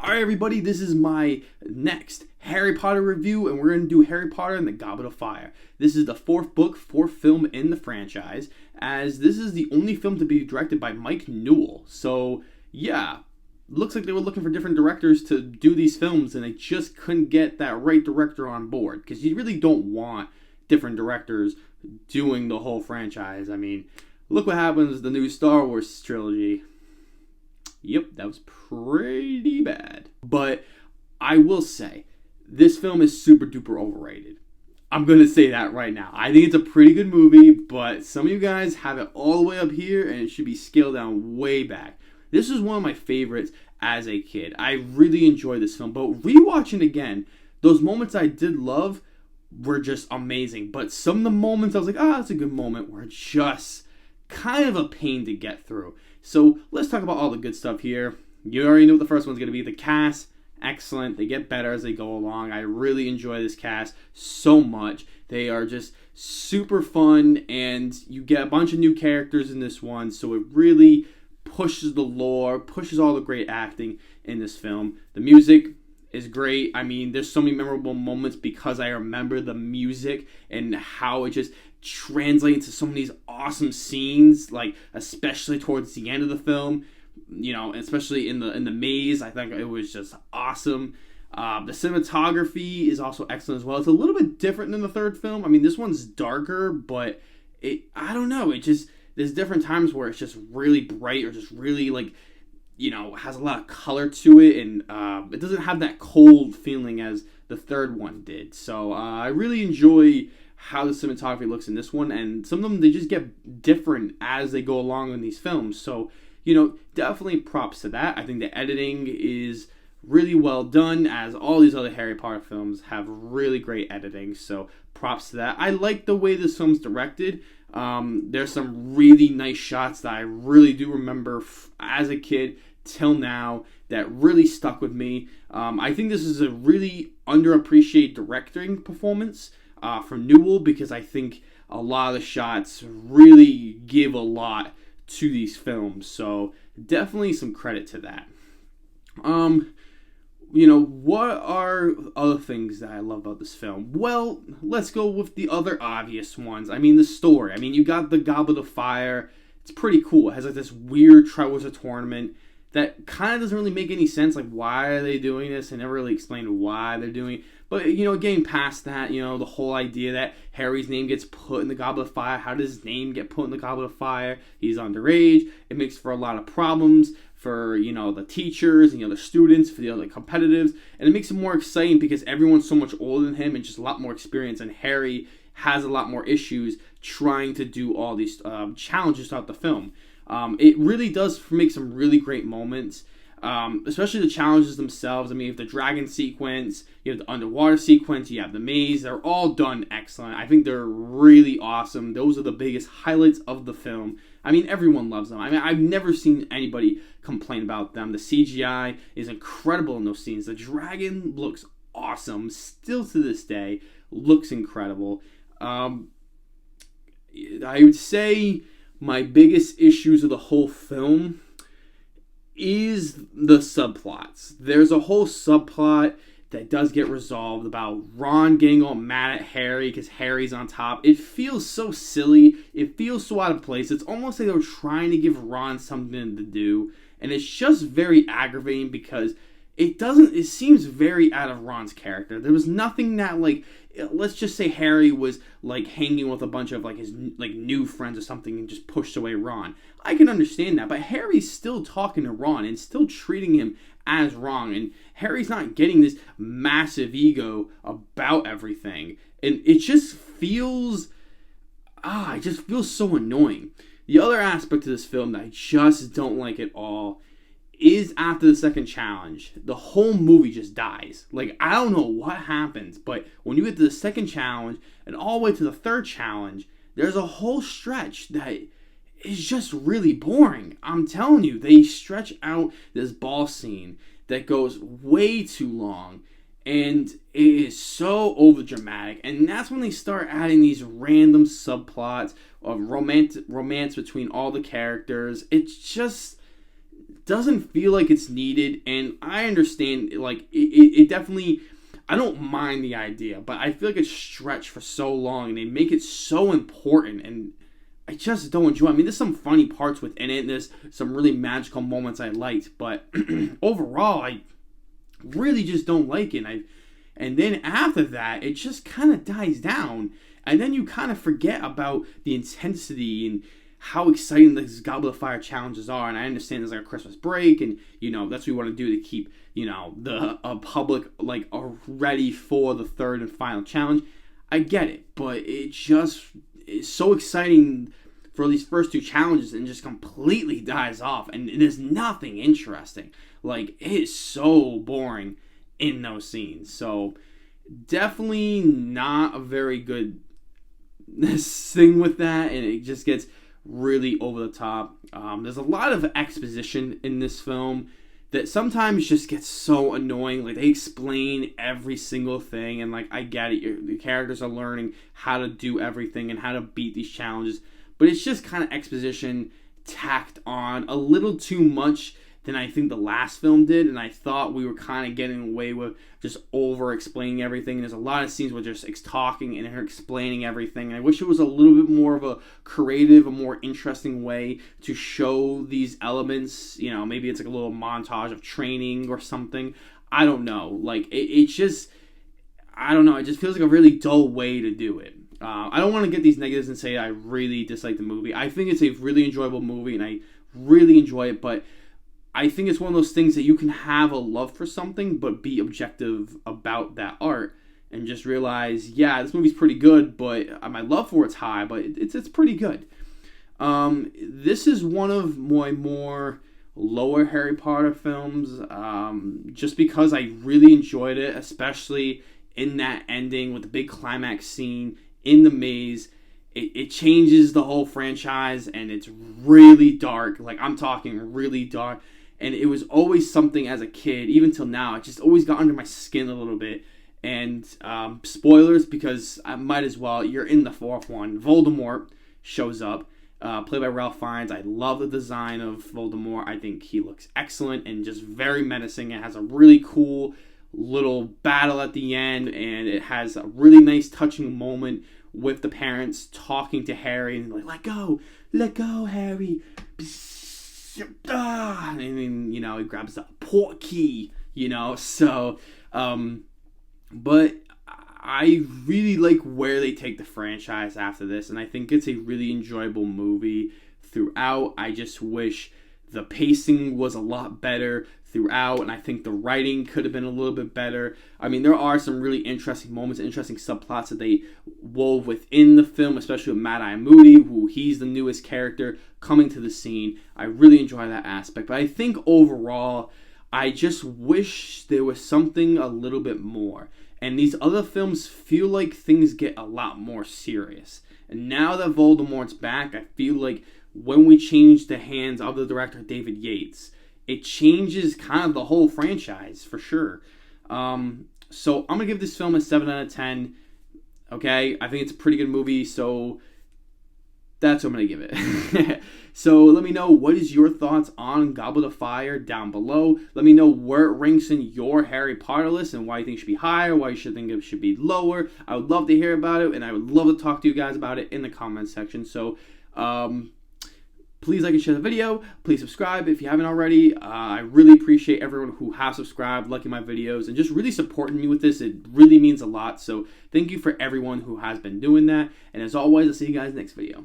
Alright everybody, this is my next Harry Potter review, and we're going to do Harry Potter and the Goblet of Fire. This is the fourth book, fourth film in the franchise, as this is the only film to be directed by Mike Newell. So, yeah, looks like they were looking for different directors to do these films, and they just couldn't get that right director on board, because you really don't want different directors doing the whole franchise. I mean, look what happens with the new Star Wars trilogy. Yep, that was pretty bad. But I will say, this film is super duper overrated. I'm going to say that right now. I think it's a pretty good movie, but some of you guys have it all the way up here, and it should be scaled down way back. This is one of my favorites as a kid. I really enjoyed this film, but rewatching again, those moments I did love were just amazing. But some of the moments I was like, that's a good moment, were just kind of a pain to get through. So let's talk about all the good stuff here. You already know what the first one's going to be. The cast, excellent. They get better as they go along. I really enjoy this cast so much. They are just super fun, and you get a bunch of new characters in this one, so it really pushes the lore, pushes all the great acting in this film. The music is great. I mean, there's so many memorable moments because I remember the music and how it just translates to so many awesome scenes, like especially towards the end of the film, you know, especially in the maze. I think it was just awesome. The cinematography is also excellent as well. It's a little bit different than the third film. I mean, this one's darker, but I don't know, it just, there's different times where it's just really bright or just really, like, you know, has a lot of color to it, and it doesn't have that cold feeling as the third one did. So I really enjoy how the cinematography looks in this one, and some of them, they just get different as they go along in these films. So, you know, definitely props to that. I think the editing is really well done, as all these other Harry Potter films have really great editing, so props to that. I like the way this film's directed. There's some really nice shots that I really do remember as a kid till now that really stuck with me. I think this is a really underappreciated directing performance from Newell, because I think a lot of the shots really give a lot to these films, so definitely some credit to that. You know, what are other things that I love about this film? Well, let's go with the other obvious ones. I mean, the story. I mean, you got the Goblet of Fire. It's pretty cool. It has like this weird Triwizard tournament that kind of doesn't really make any sense. Like, why are they doing this? They never really explained why they're doing it. But, you know, getting past that, you know, the whole idea that Harry's name gets put in the Goblet of Fire. How does his name get put in the Goblet of Fire? He's underage. It makes for a lot of problems for, you know, the teachers and the other students, for the other competitives. And it makes it more exciting because everyone's so much older than him and just a lot more experience. And Harry has a lot more issues trying to do all these challenges throughout the film. It really does make some really great moments, especially the challenges themselves. I mean, you have the dragon sequence, you have the underwater sequence, you have the maze. They're all done excellent. I think they're really awesome. Those are the biggest highlights of the film. I mean, everyone loves them. I mean, I've never seen anybody complain about them. The CGI is incredible in those scenes. The dragon looks awesome. Still to this day, looks incredible. I would say my biggest issues of the whole film is the subplots. There's a whole subplot that does get resolved about Ron getting all mad at Harry because Harry's on top. It feels so silly. It feels so out of place. It's almost like they were trying to give Ron something to do, and it's just very aggravating because it seems very out of Ron's character. There was nothing that, like, let's just say Harry was like hanging with a bunch of like his like new friends or something and just pushed away Ron. I can understand that, but Harry's still talking to Ron and still treating him as Ron, and Harry's not getting this massive ego about everything, and it just feels so annoying. The other aspect of this film that I just don't like at all is after the second challenge, the whole movie just dies. Like, I don't know what happens, but when you get to the second challenge and all the way to the third challenge, there's a whole stretch that is just really boring. I'm telling you, they stretch out this ball scene that goes way too long, and it is so overdramatic. And that's when they start adding these random subplots of romance between all the characters. It's just doesn't feel like it's needed, and I understand, like, it definitely, I don't mind the idea, but I feel like it's stretched for so long, and they make it so important, and I just don't enjoy it. I mean, there's some funny parts within it, and there's some really magical moments I liked, but overall, I really just don't like it. And then after that, it just kind of dies down, and then you kind of forget about the intensity and how exciting these Goblet of Fire challenges are. And I understand there's like a Christmas break, and that's what we want to do to keep the public like ready for the third and final challenge. I get it, but it just is so exciting for these first two challenges and just completely dies off, and there's nothing interesting. Like, it is so boring in those scenes. So definitely not a very good thing with that, and it just gets really over the top. There's a lot of exposition in this film that sometimes just gets so annoying. Like, they explain every single thing, and like, I get it, the characters are learning how to do everything and how to beat these challenges, but it's just kind of exposition tacked on a little too much than I think the last film did, and I thought we were kind of getting away with just over-explaining everything. There's a lot of scenes where just talking and her explaining everything, and I wish it was a little bit more of a creative, a more interesting way to show these elements. Maybe it's like a little montage of training or something. I don't know. Like, it just, I don't know, it just feels like a really dull way to do it. I don't want to get these negatives and say I really dislike the movie. I think it's a really enjoyable movie, and I really enjoy it, but I think it's one of those things that you can have a love for something, but be objective about that art and just realize, yeah, this movie's pretty good, but my love for it's high, but it's pretty good. This is one of my more lower Harry Potter films, just because I really enjoyed it, especially in that ending with the big climax scene in the maze. It changes the whole franchise, and it's really dark. Like, I'm talking really dark. And it was always something as a kid, even till now, it just always got under my skin a little bit. And spoilers, because I might as well, you're in the fourth one. Voldemort shows up, played by Ralph Fiennes. I love the design of Voldemort. I think he looks excellent and just very menacing. It has a really cool little battle at the end, and it has a really nice touching moment with the parents talking to Harry and like, let go, Harry. And then, he grabs the port key, so, but I really like where they take the franchise after this, and I think it's a really enjoyable movie throughout. I just wish the pacing was a lot better throughout, and I think the writing could have been a little bit better. I mean, there are some really interesting moments, interesting subplots that they wove within the film, especially with Mad-Eye Moody, who he's the newest character coming to the scene. I really enjoy that aspect, but I think overall, I just wish there was something a little bit more. And these other films feel like things get a lot more serious. And now that Voldemort's back, I feel like when we change the hands of the director, David Yates, it changes kind of the whole franchise, for sure. So I'm going to give this film a 7 out of 10. Okay? I think it's a pretty good movie, so that's what I'm going to give it. So let me know, what is your thoughts on Goblet of Fire down below. Let me know where it ranks in your Harry Potter list and why you think it should be higher, why you should think it should be lower. I would love to hear about it, and I would love to talk to you guys about it in the comments section. So, please like and share the video. Please subscribe if you haven't already. I really appreciate everyone who has subscribed, liking my videos, and just really supporting me with this. It really means a lot. So thank you for everyone who has been doing that. And as always, I'll see you guys next video.